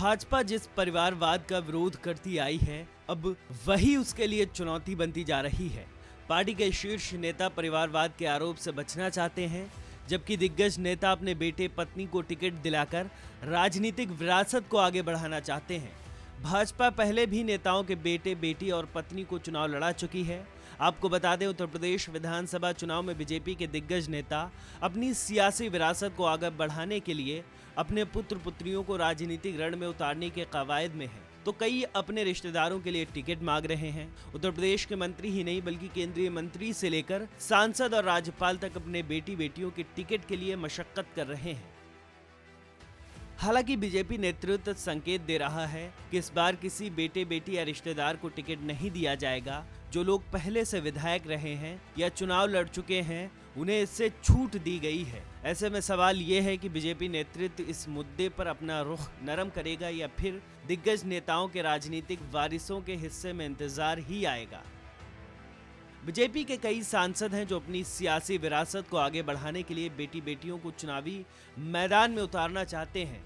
भाजपा जिस परिवारवाद का विरोध करती आई है, अब वही उसके लिए चुनौती बनती जा रही है। पार्टी के शीर्ष नेता परिवारवाद के आरोप से बचना चाहते हैं, जबकि दिग्गज नेता अपने बेटे पत्नी को टिकट दिलाकर राजनीतिक विरासत को आगे बढ़ाना चाहते हैं। भाजपा पहले भी नेताओं के बेटे, बेटी और पत्नी को चुनाव लड़ा चुकी है। आपको बता दें, उत्तर प्रदेश विधानसभा चुनाव में बीजेपी के दिग्गज नेता अपनी सियासी विरासत को आगे बढ़ाने के लिए अपने पुत्र पुत्रियों को राजनीतिक रण में उतारने के कवायद में हैं, तो कई अपने रिश्तेदारों के लिए टिकट मांग रहे हैं। उत्तर प्रदेश के मंत्री ही नहीं बल्कि केंद्रीय मंत्री से लेकर सांसद और राज्यपाल तक अपने बेटी बेटियों के टिकट के लिए मशक्कत कर रहे हैं। हालांकि बीजेपी नेतृत्व संकेत दे रहा है कि इस बार किसी बेटे, बेटी या रिश्तेदार को टिकट नहीं दिया जाएगा। जो लोग पहले से विधायक रहे हैं या चुनाव लड़ चुके हैं, उन्हें इससे छूट दी गई है। ऐसे में सवाल ये है कि बीजेपी नेतृत्व इस मुद्दे पर अपना रुख नरम करेगा या फिर दिग्गज नेताओं के राजनीतिक वारिसों के हिस्से में इंतजार ही आएगा। बीजेपी के कई सांसद हैं जो अपनी सियासी विरासत को आगे बढ़ाने के लिए बेटी बेटियों को चुनावी मैदान में उतारना चाहते हैं।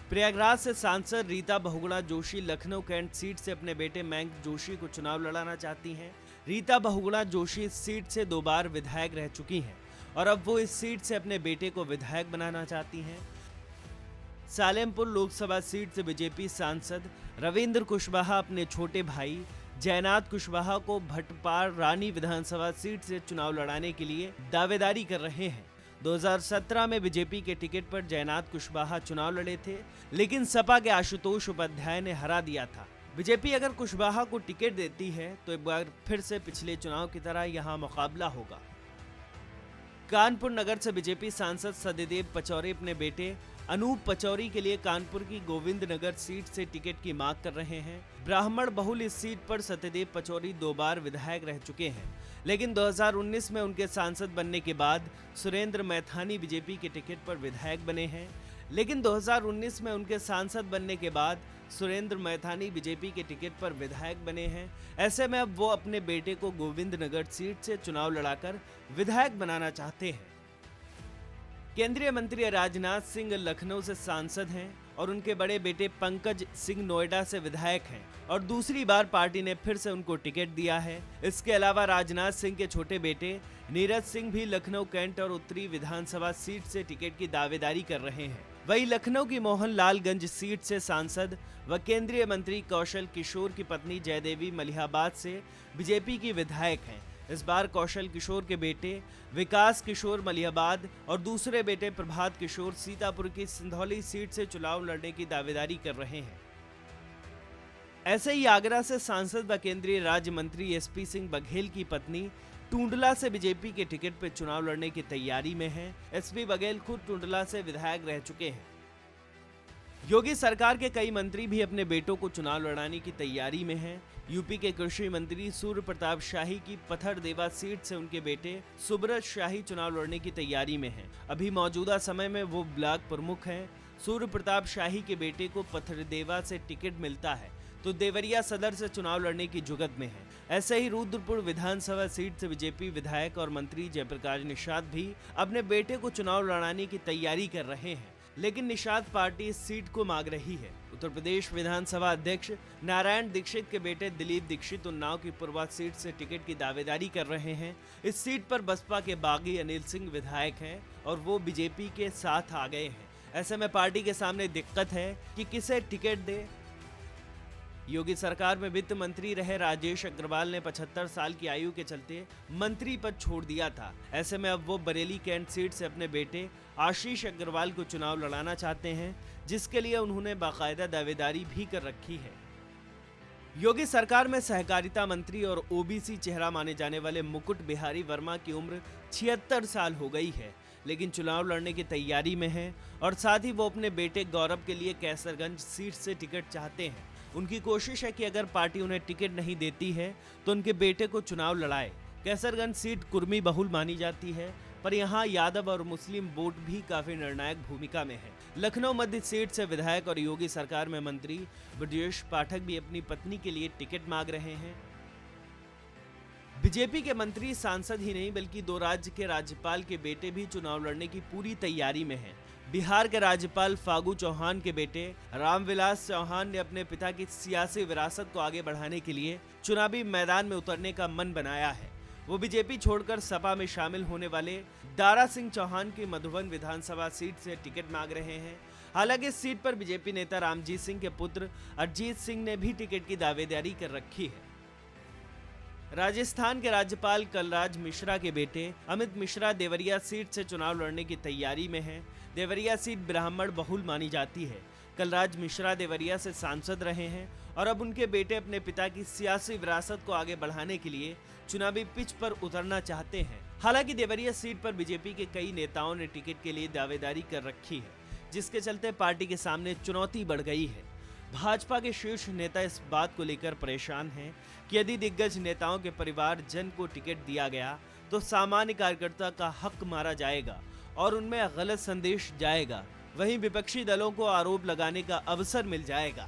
प्रयागराज से सांसद रीता बहुगुणा जोशी लखनऊ कैंट सीट से अपने बेटे मयंक जोशी को चुनाव लड़ाना चाहती हैं। रीता बहुगुणा जोशी इस सीट से 2 बार विधायक रह चुकी हैं और अब वो इस सीट से अपने बेटे को विधायक बनाना चाहती हैं। सालेमपुर लोकसभा सीट से बीजेपी सांसद रविंद्र कुशवाहा अपने छोटे भाई जयनाथ कुशवाहा को भटपार रानी विधानसभा सीट से चुनाव लड़ाने के लिए दावेदारी कर रहे हैं। 2017 में बीजेपी के टिकट पर जयनाथ कुशवाहा चुनाव लड़े थे, लेकिन सपा के आशुतोष उपाध्याय ने हरा दिया था। बीजेपी अगर कुशवाहा को टिकट देती है तो एक बार फिर से पिछले चुनाव की तरह यहां मुकाबला होगा। कानपुर नगर से बीजेपी सांसद सत्यदेव पचौरी अपने बेटे अनूप पचौरी के लिए कानपुर की गोविंद नगर सीट से टिकट की मांग कर रहे हैं। ब्राह्मण बहुल इस सीट पर सत्यदेव पचौरी 2 बार विधायक रह चुके हैं, लेकिन 2019 में उनके सांसद बनने के बाद सुरेंद्र मैथानी बीजेपी के टिकट पर विधायक बने हैं। लेकिन 2019 में उनके सांसद बनने के बाद सुरेंद्र मैथानी बीजेपी के टिकट पर विधायक बने हैं। ऐसे में अब वो अपने बेटे को गोविंद नगर सीट से चुनाव लड़ाकर विधायक बनाना चाहते हैं। केंद्रीय मंत्री राजनाथ सिंह लखनऊ से सांसद हैं और उनके बड़े बेटे पंकज सिंह नोएडा से विधायक हैं और दूसरी बार पार्टी ने फिर से उनको टिकट दिया है। इसके अलावा राजनाथ सिंह के छोटे बेटे नीरज सिंह भी लखनऊ कैंट और उत्तरी विधानसभा सीट से टिकट की दावेदारी कर रहे हैं। वहीं लखनऊ की मोहनलालगंज सीट से सांसद व केंद्रीय मंत्री कौशल किशोर की पत्नी जयदेवी मलिहाबाद से बीजेपी की विधायक हैं। इस बार कौशल किशोर के बेटे विकास किशोर मलिहाबाद और दूसरे बेटे प्रभात किशोर सीतापुर की सिंधौली सीट से चुनाव लड़ने की दावेदारी कर रहे हैं। ऐसे ही आगरा से सांसद व केंद्रीय राज्य मंत्री एसपी सिंह बघेल की पत्नी टुंडला से बीजेपी के टिकट पर चुनाव लड़ने की तैयारी में हैं। एसपी बघेल खुद टुंडला से विधायक रह चुके हैं। योगी सरकार के कई मंत्री भी अपने बेटों को चुनाव लड़ाने की तैयारी में हैं। यूपी के कृषि मंत्री सूर्य प्रताप शाही की पथरदेवा सीट से उनके बेटे सुब्रत शाही चुनाव लड़ने की तैयारी में हैं। अभी मौजूदा समय में वो ब्लॉक प्रमुख हैं। सूर्य प्रताप शाही के बेटे को पथरदेवा से टिकट मिलता है तो देवरिया सदर से चुनाव लड़ने की जुगत में है। ऐसे ही रुद्रपुर विधानसभा सीट से बीजेपी विधायक और मंत्री जयप्रकाश निषाद भी अपने बेटे को चुनाव लड़ाने की तैयारी कर रहे हैं, लेकिन निषाद पार्टी इस सीट को मांग रही है। उत्तर प्रदेश विधानसभा अध्यक्ष नारायण दीक्षित के बेटे दिलीप दीक्षित उन्नाव की पूर्वा सीट से टिकट की दावेदारी कर रहे हैं। इस सीट पर बसपा के बागी अनिल सिंह विधायक हैं और वो बीजेपी के साथ आ गए हैं। ऐसे में पार्टी के सामने दिक्कत है कि किसे टिकट दे। योगी सरकार में वित्त मंत्री रहे राजेश अग्रवाल ने 75 साल की आयु के चलते मंत्री पद छोड़ दिया था। ऐसे में अब वो बरेली कैंट सीट से अपने बेटे आशीष अग्रवाल को चुनाव लड़ाना चाहते हैं, जिसके लिए उन्होंने बाकायदा दावेदारी भी कर रखी है। योगी सरकार में सहकारिता मंत्री और ओबीसी चेहरा माने जाने वाले मुकुट बिहारी वर्मा की उम्र 76 साल हो गई है, लेकिन चुनाव लड़ने की तैयारी में है और साथ ही वो अपने बेटे गौरव के लिए कैसरगंज सीट से टिकट चाहते हैं। उनकी कोशिश है कि अगर पार्टी उन्हें टिकट नहीं देती है तो उनके बेटे को चुनाव लड़ाए। कैसरगंज सीट कुर्मी बहुल मानी जाती है, पर यहाँ यादव और मुस्लिम वोट भी काफी निर्णायक भूमिका में है। लखनऊ मध्य सीट से विधायक और योगी सरकार में मंत्री ब्रजेश पाठक भी अपनी पत्नी के लिए टिकट मांग रहे हैं। बीजेपी के मंत्री सांसद ही नहीं बल्कि 2 राज्य के राज्यपाल के बेटे भी चुनाव लड़ने की पूरी तैयारी में हैं। बिहार के राज्यपाल फागू चौहान के बेटे रामविलास चौहान ने अपने पिता की सियासी विरासत को आगे बढ़ाने के लिए चुनावी मैदान में उतरने का मन बनाया है। वो बीजेपी छोड़कर सपा में शामिल होने वाले दारा सिंह चौहान की मधुबन विधानसभा सीट से टिकट मांग रहे हैं। हालांकि इस सीट पर बीजेपी नेता रामजीत सिंह के पुत्र अरजीत सिंह ने भी टिकट की दावेदारी कर रखी है। राजस्थान के राज्यपाल कलराज मिश्रा के बेटे अमित मिश्रा देवरिया सीट से चुनाव लड़ने की तैयारी में हैं। देवरिया सीट ब्राह्मण बहुल मानी जाती है। कलराज मिश्रा देवरिया से सांसद रहे हैं और अब उनके बेटे अपने पिता की सियासी विरासत को आगे बढ़ाने के लिए चुनावी पिच पर उतरना चाहते हैं। हालांकि देवरिया सीट पर बीजेपी के कई नेताओं ने टिकट के लिए दावेदारी कर रखी है, जिसके चलते पार्टी के सामने चुनौती बढ़ गई है। भाजपा के शीर्ष नेता इस बात को लेकर परेशान हैं कि यदि दिग्गज नेताओं के परिवार जन को टिकट दिया गया तो सामान्य कार्यकर्ता का हक मारा जाएगा और उनमें गलत संदेश जाएगा। वहीं विपक्षी दलों को आरोप लगाने का अवसर मिल जाएगा।